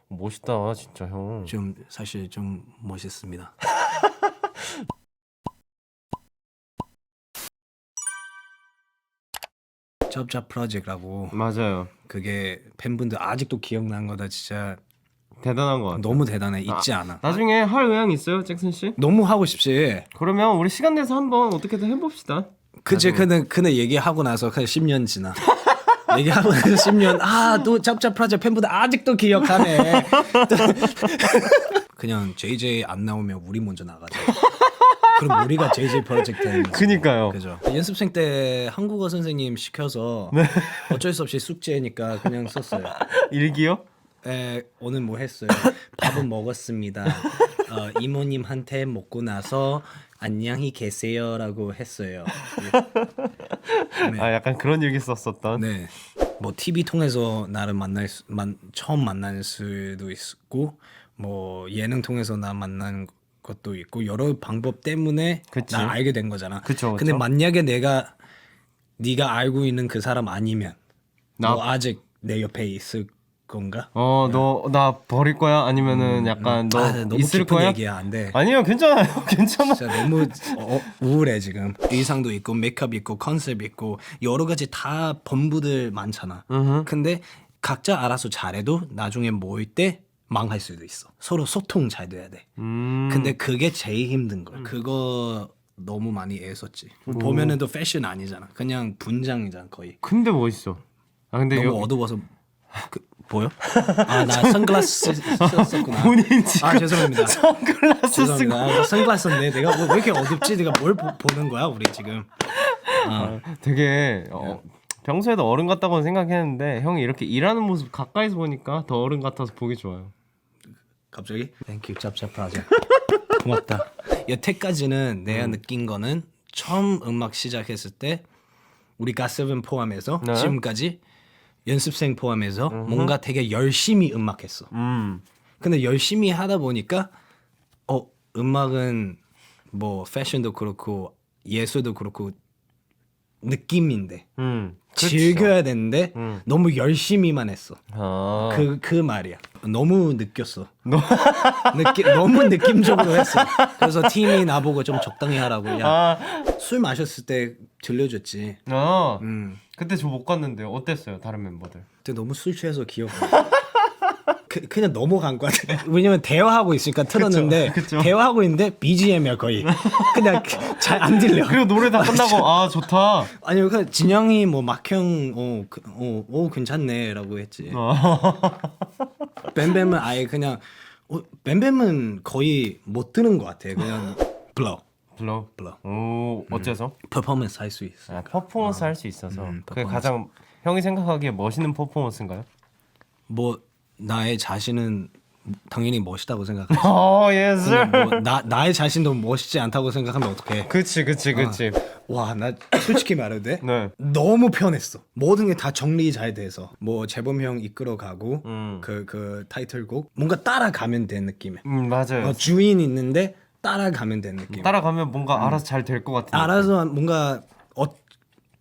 멋있다 진짜 형. 좀 사실 좀 멋있습니다. 쩝쩝 프로젝트라고 맞아요. 그게 팬분들 아직도 기억나는 거다. 진짜 대단한 것 같아. 너무 대단해. 잊지 않아. 나중에 할 의향 있어요, 잭슨 씨? 너무 하고 싶지. 그러면 우리 시간 내서 한번 어떻게든 해봅시다. 그치. 근데 얘기하고 나서 그냥 10년 지나. 얘기하고 나서 10년. 또 짭짭 프로젝트 팬분들 아직도 기억하네. 그냥 JJ 안 나오면 우리 먼저 나가자. 그럼 우리가 JJ 프로젝트 하는 거지. 그니까요. 그죠. 연습생 때 한국어 선생님 시켜서 어쩔 수 없이 숙제니까 그냥 썼어요. 일기요? 오늘 뭐 했어요? 밥은 먹었습니다. 이모님한테 먹고 나서 안녕히 계세요라고 했어요. 네. 약간 그런 일기 썼었던. 네. 뭐 TV 통해서 나를 처음 만날 수도 있고, 뭐 예능 통해서 나 만난 것도 있고 여러 방법 때문에 그치. 나 알게 된 거잖아. 그쵸. 근데 만약에 네가 알고 있는 그 사람 아니면 너 아직 내 옆에 있을 건가? 너 나 버릴 거야? 아니면은 약간 너 너무 있을 깊은 거야? 얘기야. 안 돼. 아니요, 괜찮아요. 괜찮아. 진짜 너무 우울해 지금. 의상도 있고 메이크업 있고 컨셉 있고 여러 가지 다 본부들 많잖아. 근데 각자 알아서 잘해도 나중에 모일 때 망할 수도 있어. 서로 소통 잘 돼야 돼. 근데 그게 제일 힘든 거야. 그거 너무 많이 애썼지. 보면은 또 패션 아니잖아. 그냥 분장이잖아 거의. 근데 멋있어. 근데 너무 어두워서 보여? 나 선글라스 썼구나. 본인 지금 죄송합니다. 선글라스 쓰고. 죄송합니다. 선글라스인데 내가 왜 이렇게 어둡지? 내가 뭘 보는 거야 우리 지금? 되게 평소에도 어른 같다고 생각했는데 형이 이렇게 일하는 모습 가까이서 보니까 더 어른 같아서 보기 좋아요. 갑자기? Thank you, 짭짭 프로젝트. 고맙다. 여태까지는 내가 느낀 거는 처음 음악 시작했을 때 우리 갓세븐 포함해서 네. 지금까지 연습생 포함해서 뭔가 되게 열심히 음악했어. 근데 열심히 하다 보니까 음악은 뭐 패션도 그렇고 예술도 그렇고 느낌인데 즐겨야 되는데 너무 열심히만 했어. 그 말이야. 너무 느꼈어. 너무 느낌적으로 했어. 그래서 팀이 나보고 좀 적당히 하라고. 술 마셨을 때 들려줬지. 그때 저 못 갔는데요. 어땠어요, 다른 멤버들? 근데 너무 술 취해서 기억. 그냥 넘어간 것 같아. 왜냐면 대화하고 있으니까 틀었는데 그쵸. 대화하고 있는데 BGM이야 거의. 그냥 잘 안 들려. 그리고 노래 다 끝나고 좋다. 아니 그 진영이 뭐 막형 괜찮네라고 했지. 뱀뱀은 아예 그냥 뱀뱀은 거의 못 드는 것 같아. 그냥 블러. 오, 어째서? 퍼포먼스 할 수 있어. 퍼포먼스 할 수 있어서. 그게 퍼포먼스. 가장 형이 생각하기에 멋있는 퍼포먼스인가요? 뭐 나의 자신은 당연히 멋있다고 생각해. 예스. 뭐 나의 자신도 멋있지 않다고 생각하면 어떡해. 그치. 와, 나 솔직히 말해도 돼? 네. 너무 편했어. 모든 게 다 정리 잘 돼서 뭐 재범 형 이끌어가고 그 타이틀곡 뭔가 따라가면 된 느낌이야. 맞아요. 주인 있는데 따라가면 된 느낌. 따라가면 뭔가 알아서 잘 될 것 같은. 알아서 뭔가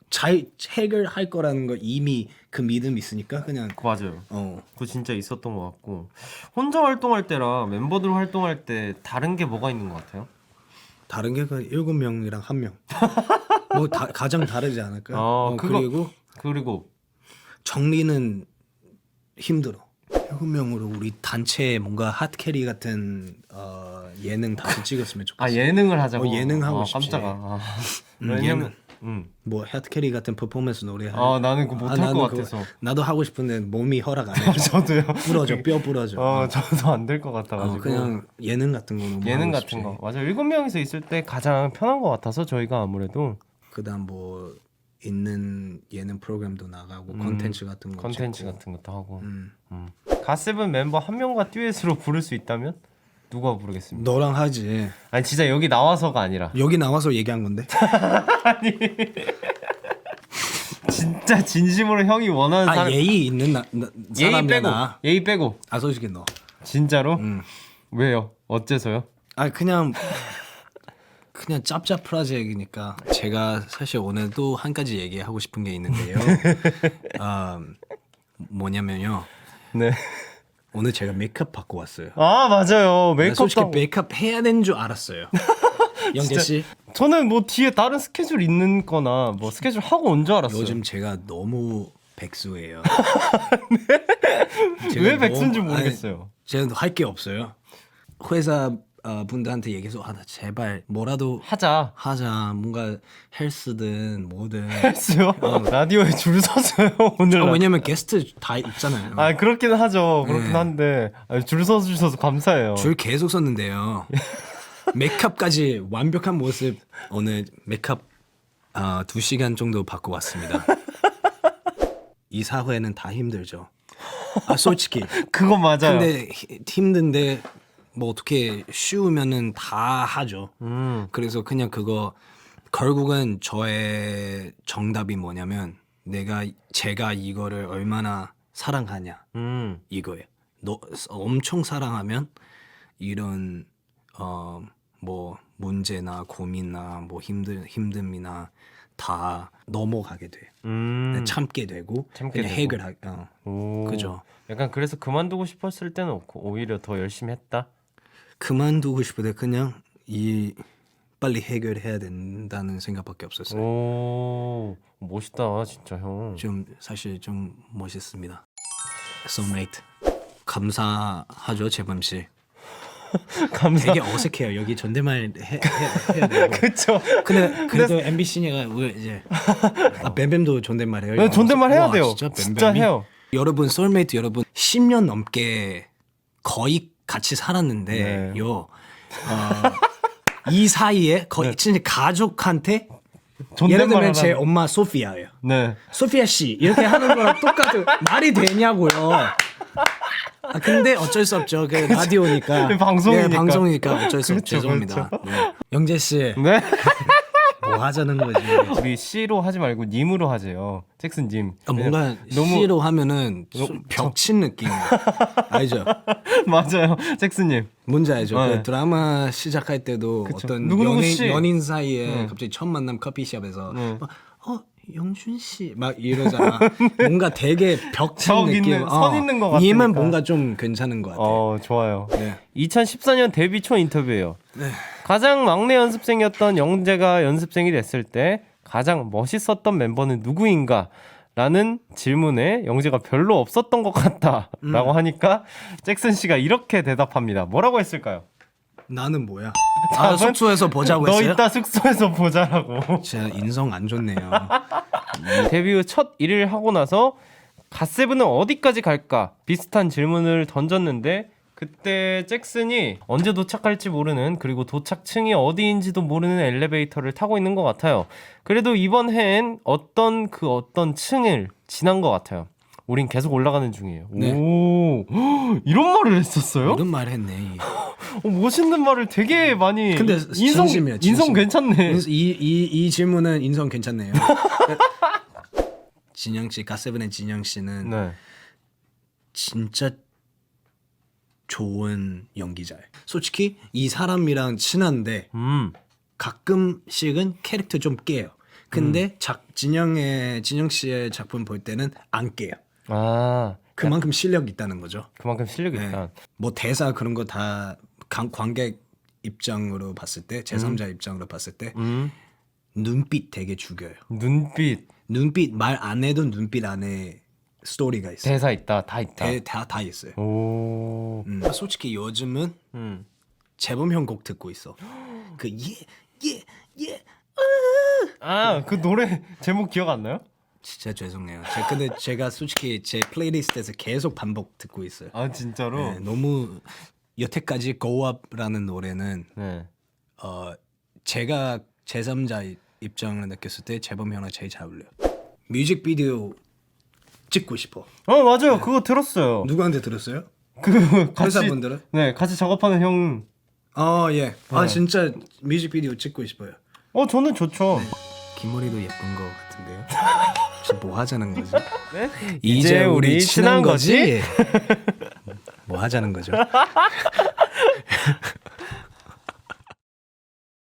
잘 해결할 거라는 거 이미 그 믿음이 있으니까 그냥 맞아요. 어. 그거 진짜 있었던 것 같고 혼자 활동할 때랑 멤버들 활동할 때 다른 게 뭐가 있는 것 같아요? 다른 게 그 7명이랑 1명. 뭐 가장 다르지 않을까? 그리고 정리는 힘들어. 7명으로 우리 단체 뭔가 핫캐리 같은 예능 다시 찍었으면 좋겠어. 예능을 하자고. 예능 하고 싶지. 깜짝아. 예능. 뭐 핫캐리 같은 퍼포먼스 노래. 나는 그거 못할 것 같아서. 나도 하고 싶은데 몸이 허락 안 해줘. 저도요. 부러져, 뼈 부러져. 저도 안 될 것 같아가지고. 그냥 예능 같은 거 너무 예능 하고 같은 싶지. 거. 맞아. 7명이서 있을 때 가장 편한 것 같아서 저희가 아무래도 그다음 뭐 있는 예능 프로그램도 나가고 컨텐츠 같은 거 컨텐츠 찍고. 같은 것도 하고. 갓세븐 멤버 한 명과 듀엣으로 부를 수 있다면 누가 부르겠습니까? 너랑 하지. 아니 진짜 여기 나와서가 아니라 여기 나와서 얘기한 건데. 진짜 진심으로 형이 원하는 사람. 예의 있는 사람이야 나. 예의 빼고. 솔직히 너. 진짜로? 왜요? 어째서요? 그냥 짭짭 프로젝트니까 제가 사실 오늘 또 한 가지 얘기하고 싶은 게 있는데요. 뭐냐면요. 네. 오늘 제가 메이크업 받고 왔어요. 아 맞아요. 나 솔직히 메이크업도 메이크업 해야 되는 줄 알았어요. 영재 씨, 저는 뭐 뒤에 다른 스케줄 있는 거나 뭐 스케줄 하고 온 줄 알았어요. 요즘 제가 너무 백수예요. 왜 백수인지 모르겠어요. 제가 할 게 없어요. 회사 분들한테 얘기해서 나 제발 뭐라도 하자. 뭔가 헬스든 뭐든. 했어요? 라디오에 줄 섰어요 오늘. 왜냐면 게스트 다 있잖아요. 아 그렇긴 하죠. 그렇긴 네. 한데 줄 서주셔서 감사해요. 줄 계속 섰는데요. 메이크업까지 완벽한 모습 오늘 메이크업 2시간 정도 받고 왔습니다. 이 사회는 다 힘들죠. 솔직히. 그건 맞아요. 근데 힘든데 뭐 어떻게 쉬우면은 다 하죠. 그래서 그냥 그거 결국은 저의 정답이 뭐냐면 제가 이거를 얼마나 사랑하냐 이거예요. 너 엄청 사랑하면 이런 뭐 문제나 고민이나 뭐 힘듦이나 다 넘어가게 돼요. 참게 되고 참게 그냥 되고. 해결하. 오. 그죠. 약간 그래서 그만두고 싶었을 때는 없고 오히려 더 열심히 했다. 그만두고 싶을 때 그냥 빨리 해결해야 된다는 생각밖에 없었어요. 오 멋있다 진짜 형. 좀 사실 좀 멋있습니다. Soulmate 감사하죠 재범 씨. 감사. 되게 어색해요. 여기 존댓말 해야 되고. 그쵸. 근데 그래도 MBC가 왜 이제 뱀뱀도 존댓말해요. 네, 존댓말 해야 와, 돼요. 진짜 진짜 뱀뱀이? 해요. 여러분 소울메이트 여러분 10년 넘게 거의 같이 살았는데 네. 이 사이에 거의 진짜 가족한테 존댓말 예를 들면 제 하라는- 엄마 소피아예요. 네. 소피아 씨 이렇게 하는 거랑 똑같은 말이 되냐고요. 근데 어쩔 수 없죠. 그 라디오니까. 방송이니까. 네, 방송이니까 어쩔 수 없죠. 그렇죠, 죄송합니다. 네. 영재 씨. 네. 뭐 하자는 거지. 우리 씨로 하지 말고 님으로 하세요. 잭슨 님. 뭔가 너무- C로 하면은 벽친 느낌. 알죠? 맞아요. 잭슨 님. 뭔지 알죠? 네. 그 드라마 시작할 때도 그쵸. 어떤 누구누구 씨. 연인 사이에 갑자기 첫 만남 커피숍에서 네. 막, 영준 씨 막 이러잖아. 뭔가 되게 벽친 적 느낌. 있는, 선 있는 것 같으니까. 님은 뭔가 좀 괜찮은 것 같아. 좋아요. 네. 2014년 데뷔 초 인터뷰예요. 가장 막내 연습생이었던 영재가 연습생이 됐을 때 가장 멋있었던 멤버는 누구인가? 라는 질문에 영재가 별로 없었던 것 같다 라고 하니까 잭슨 씨가 이렇게 대답합니다. 뭐라고 했을까요? 나는 뭐야? 답은 숙소에서 보자고 너 했어요? 이따 숙소에서 보자라고. 진짜 인성 안 좋네요. 데뷔 후 첫 1위를 하고 나서 갓세븐은 어디까지 갈까? 비슷한 질문을 던졌는데 그때 잭슨이 언제 도착할지 모르는 그리고 도착층이 어디인지도 모르는 엘리베이터를 타고 있는 것 같아요. 그래도 이번 해엔 어떤 층을 지난 것 같아요. 우린 계속 올라가는 중이에요. 네. 오 이런 말을 했었어요? 이런 말 했네. 멋있는 말을 되게 많이. 근데 진심이야, 진심. 인성 괜찮네. 이 질문은 인성 괜찮네요. 진영 씨, 갓세븐의 진영 씨는 네. 진짜 좋은 연기자예요. 솔직히 이 사람이랑 친한데 가끔씩은 캐릭터 좀 깨요. 근데 진영 씨의 작품 볼 때는 안 깨요. 아 그만큼 실력 있다는 거죠. 그만큼 실력이 네. 있다. 뭐 대사 그런 거 다 관객 입장으로 봤을 때, 제3자 입장으로 봤을 때 눈빛 되게 죽여요. 눈빛 말 안 해도 눈빛 안에 스토리가 있어요. 대사 있다. 다 있다. 다 있어요. 오. 솔직히 요즘은 재범 형 곡 듣고 있어. 그 예. 아, 그 노래 제목 기억 안 나요? 진짜 죄송해요. 근데 제가 솔직히 제 플레이리스트에서 계속 반복 듣고 있어요. 아, 진짜로? 네, 너무 여태까지 Go Up라는 노래는 네. 제가 제3자 입장을 느꼈을 때 재범 형랑 제일 잘 어울려요. 뮤직비디오 찍고 싶어. 맞아요. 그거 들었어요. 누구한테 들었어요? 그 같이 회사분들은? 네, 같이 작업하는 형. 예. 진짜 뮤직비디오 찍고 싶어요. 저는 좋죠. 긴 머리도 예쁜 거 같은데요. 지금 뭐 하자는 거지? 네? 이제 우리 친한 거지? 뭐 하자는 거죠?